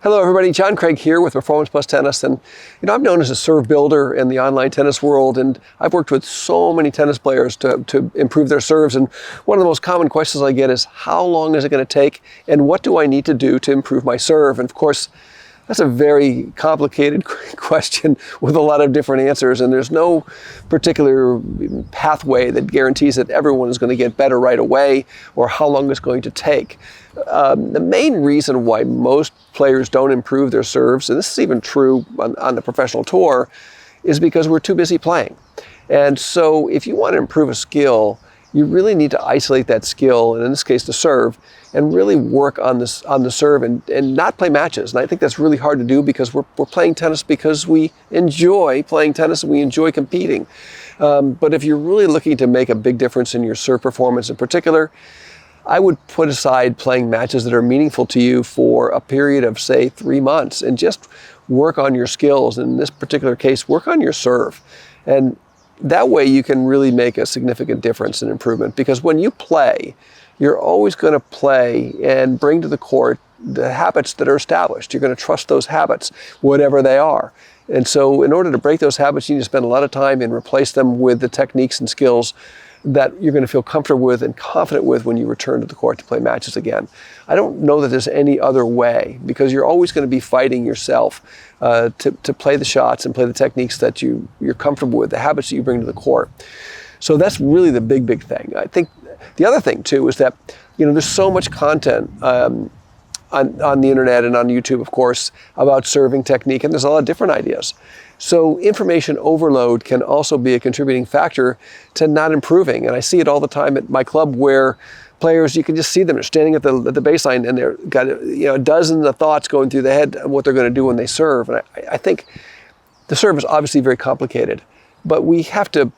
Hello everybody, John Craig here with Performance Plus Tennis, and I'm known as a serve builder in the online tennis world, and I've worked with so many tennis players to improve their serves, and one of the most common questions I get is how long is it going to take and what do I need to do to improve my serve? And of course, that's a very complicated question with a lot of different answers, and there's no particular pathway that guarantees that everyone is going to get better right away or how long it's going to take. The main reason why most players don't improve their serves, and this is even true on the professional tour, is because we're too busy playing. And so if you want to improve a skill, you really need to isolate that skill, and in this case the serve, and really work on the serve and not play matches. And I think that's really hard to do because we're playing tennis because we enjoy playing tennis and we enjoy competing. But if you're really looking to make a big difference in your serve performance in particular, I would put aside playing matches that are meaningful to you for a period of, say, 3 months and just work on your skills. In this particular case, work on your serve. And that way you can really make a significant difference and improvement, because when you play, you're always going to play and bring to the court the habits that are established. You're going to trust those habits, whatever they are. And so in order to break those habits, you need to spend a lot of time and replace them with the techniques and skills that you're going to feel comfortable with and confident with when you return to the court to play matches again. I don't know that there's any other way, because you're always going to be fighting yourself to play the shots and play the techniques that you're comfortable with, the habits that you bring to the court. So that's really the big thing. I think the other thing too is that there's so much content on the internet and on YouTube, of course, about serving technique, and there's a lot of different ideas. So information overload can also be a contributing factor to not improving. And I see it all the time at my club where players, you can just see them, they're standing at the baseline and they've got a dozen of thoughts going through their head of what they're going to do when they serve. And I think the serve is obviously very complicated, but we have to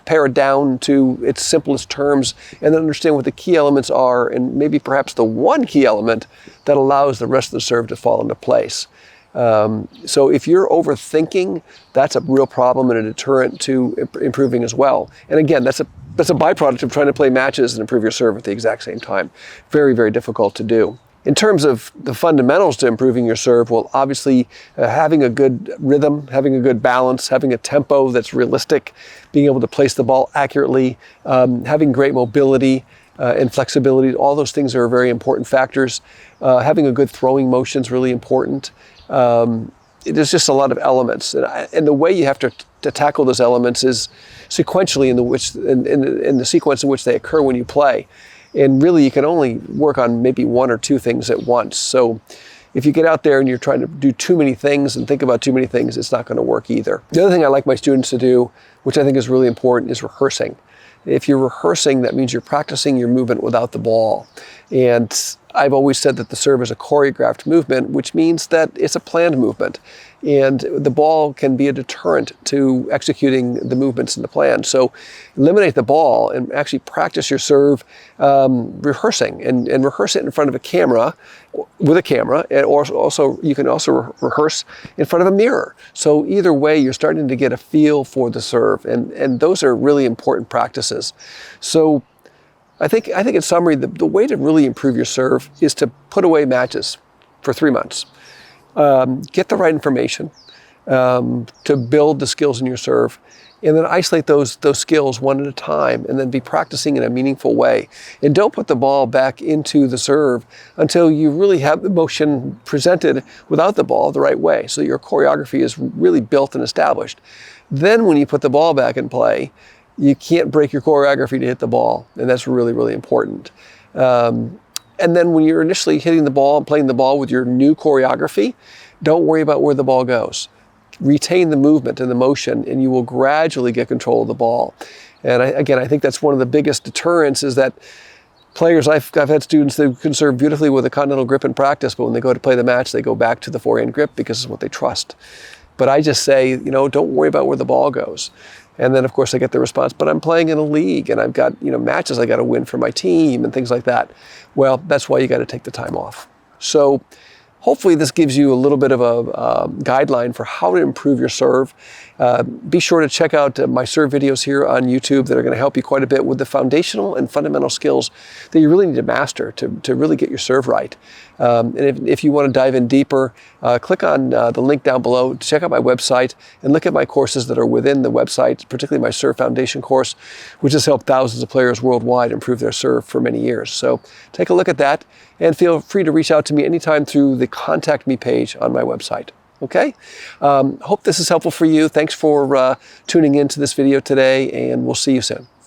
pare it down to its simplest terms and then understand what the key elements are, and maybe perhaps the one key element that allows the rest of the serve to fall into place. So if you're overthinking, that's a real problem and a deterrent to improving as well. And again, that's a byproduct of trying to play matches and improve your serve at the exact same time. Very, very difficult to do. In terms of the fundamentals to improving your serve, well, obviously having a good rhythm, having a good balance, having a tempo that's realistic, being able to place the ball accurately, having great mobility and flexibility, all those things are very important factors. Having a good throwing motion is really important. There's just a lot of elements, and the way you have to tackle those elements is sequentially in the sequence in which they occur when you play. And really, you can only work on maybe one or two things at once. So if you get out there and you're trying to do too many things and think about too many things, it's not going to work either. The other thing I like my students to do, which I think is really important, is rehearsing. If you're rehearsing, that means you're practicing your movement without the ball. And I've always said that the serve is a choreographed movement, which means that it's a planned movement. And the ball can be a deterrent to executing the movements in the plan. So eliminate the ball and actually practice your serve rehearsing, and rehearse it in front of a camera, with a camera, and also you can also rehearse in front of a mirror. So either way, you're starting to get a feel for the serve, and those are really important practices. So I think in summary, the way to really improve your serve is to put away matches for 3 months. Get the right information to build the skills in your serve, and then isolate those skills one at a time, and then be practicing in a meaningful way. And don't put the ball back into the serve until you really have the motion presented without the ball the right way, so your choreography is really built and established. Then when you put the ball back in play, you can't break your choreography to hit the ball, and that's really, really important. And then when you're initially hitting the ball and playing the ball with your new choreography, don't worry about where the ball goes. Retain the movement and the motion, and you will gradually get control of the ball. And I think that's one of the biggest deterrents, is that players, I've had students that can serve beautifully with a continental grip in practice, but when they go to play the match, they go back to the forehand grip because it's what they trust. But I just say, don't worry about where the ball goes. And then, of course, I get the response, but I'm playing in a league and I've got, matches I got to win for my team and things like that. Well, that's why you got to take the time off. So hopefully this gives you a little bit of a guideline for how to improve your serve. Be sure to check out my serve videos here on YouTube that are going to help you quite a bit with the foundational and fundamental skills that you really need to master to really get your serve right. And if you want to dive in deeper, click on the link down below to check out my website and look at my courses that are within the website, particularly my Serve Foundation course, which has helped thousands of players worldwide improve their serve for many years. So take a look at that and feel free to reach out to me anytime through the Contact Me page on my website. Okay? Hope this is helpful for you. Thanks for tuning in to this video today, and we'll see you soon.